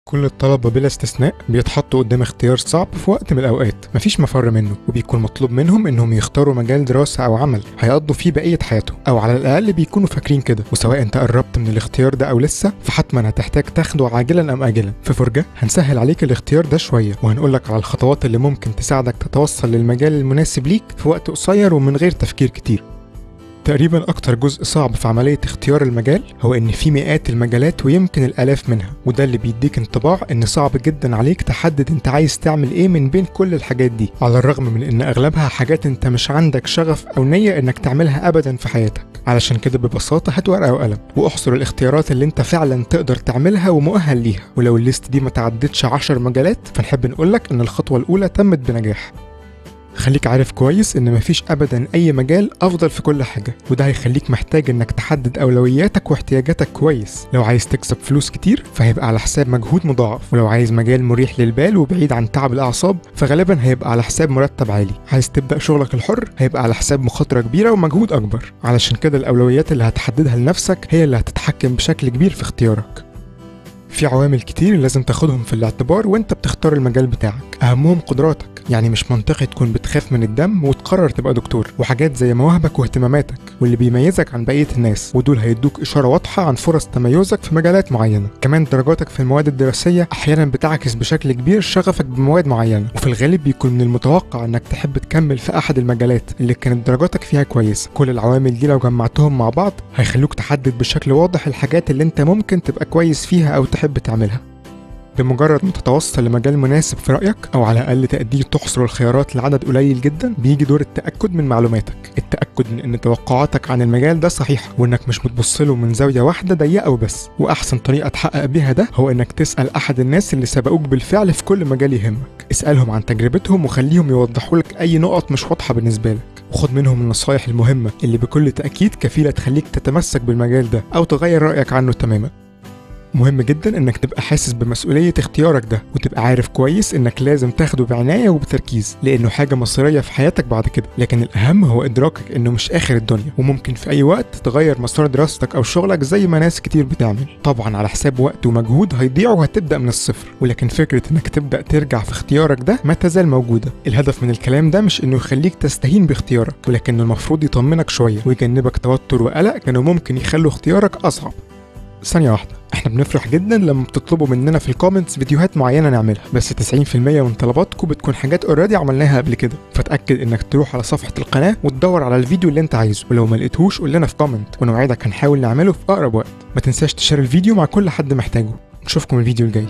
كل الطلبة بلا استثناء بيتحطوا قدام اختيار صعب في وقت من الأوقات مفيش مفر منه، وبيكون مطلوب منهم إنهم يختاروا مجال دراسة أو عمل هيقضوا فيه بقية حياتهم، أو على الأقل بيكونوا فاكرين كده. وسواء أنت قربت من الاختيار ده أو لسه، فحتما هتحتاج تاخده عاجلا أم آجلا. في فرجة هنسهل عليك الاختيار ده شوية، وهنقولك على الخطوات اللي ممكن تساعدك تتوصل للمجال المناسب ليك في وقت قصير ومن غير تفكير كتير. تقريبا أكتر جزء صعب في عملية اختيار المجال هو إن في مئات المجالات ويمكن الآلاف منها، وده اللي بيديك انطباع إن صعب جدا عليك تحدد أنت عايز تعمل إيه من بين كل الحاجات دي، على الرغم من إن أغلبها حاجات أنت مش عندك شغف أو نية إنك تعملها أبدا في حياتك. علشان كده ببساطة هات ورقة وقلم واحصر الاختيارات اللي أنت فعلا تقدر تعملها ومؤهل ليها، ولو الليست دي ما تعدتش 10 مجالات فنحب نقولك إن الخطوة الأولى تمت بنجاح. خليك عارف كويس ان مفيش ابدا اي مجال افضل في كل حاجة، وده هيخليك محتاج انك تحدد اولوياتك واحتياجاتك كويس. لو عايز تكسب فلوس كتير فهيبقى على حساب مجهود مضاعف، ولو عايز مجال مريح للبال وبعيد عن تعب الاعصاب فغالبا هيبقى على حساب مرتب عالي. عايز تبدأ شغلك الحر هيبقى على حساب مخاطرة كبيرة ومجهود اكبر. علشان كده الاولويات اللي هتحددها لنفسك هي اللي هتتحكم بشكل كبير في اختيارك. في عوامل كتير لازم تاخدهم في الاعتبار وانت بتختار المجال بتاعك، اهمهم قدراتك، يعني مش منطقي تكون بتخاف من الدم وتقرر تبقى دكتور، وحاجات زي مواهبك واهتماماتك واللي بيميزك عن بقية الناس، ودول هيدوك إشارة واضحة عن فرص تميزك في مجالات معينة. كمان درجاتك في المواد الدراسية أحيانا بتعكس بشكل كبير شغفك بمواد معينة، وفي الغالب بيكون من المتوقع انك تحب تكمل في أحد المجالات اللي كانت درجاتك فيها كويسة. كل العوامل دي لو جمعتهم مع بعض هيخلوك تحدد بشكل واضح الحاجات اللي انت ممكن تبقى كويس فيها أو تحب تعملها. بمجرد ما تتوصل لمجال مناسب في رأيك، أو على الأقل تقدير تحصر الخيارات لعدد قليل جدا، بيجي دور التأكد من معلوماتك، التأكد من إن توقعاتك عن المجال ده صحيحة، وإنك مش بتبصله من زاوية واحدة ضيقة وبس. وأحسن طريقة تحقق بيها ده هو إنك تسأل أحد الناس اللي سبقوك بالفعل في كل مجال يهمك، اسألهم عن تجربتهم وخليهم يوضحوا لك أي نقط مش واضحة بالنسبة لك، وخد منهم النصايح المهمة اللي بكل تأكيد كفيلة تخليك تتمسك بالمجال ده أو تغير رأيك عنه تماما. مهم جدا انك تبقى حاسس بمسؤولية اختيارك ده، وتبقى عارف كويس انك لازم تاخده بعناية وبتركيز، لانه حاجة مصيرية في حياتك بعد كده. لكن الاهم هو ادراكك انه مش اخر الدنيا، وممكن في اي وقت تغير مسار دراستك او شغلك زي ما ناس كتير بتعمل، طبعا على حساب وقت ومجهود هيضيع وهتبدأ من الصفر. ولكن فكرة انك تبدأ ترجع في اختيارك ده ما تزال موجودة. الهدف من الكلام ده مش انه يخليك تستهين باختيارك، ولكن المفروض يطمنك شوية ويجنبك توتر وقلق كانوا ممكن يخلوا اختيارك اصعب. ثانية واحدة، احنا بنفرح جدا لما بتطلبوا مننا في الكومنتس فيديوهات معينة نعملها، بس 90% من طلباتكم بتكون حاجات اوريدي عملناها قبل كده. فتأكد انك تروح على صفحة القناة وتدور على الفيديو اللي انت عايزه، ولو ما لقيتهوش قول لنا في كومنت ونوعدك هنحاول نعمله في اقرب وقت. ما تنساش تشير الفيديو مع كل حد محتاجه. نشوفكم الفيديو الجاي.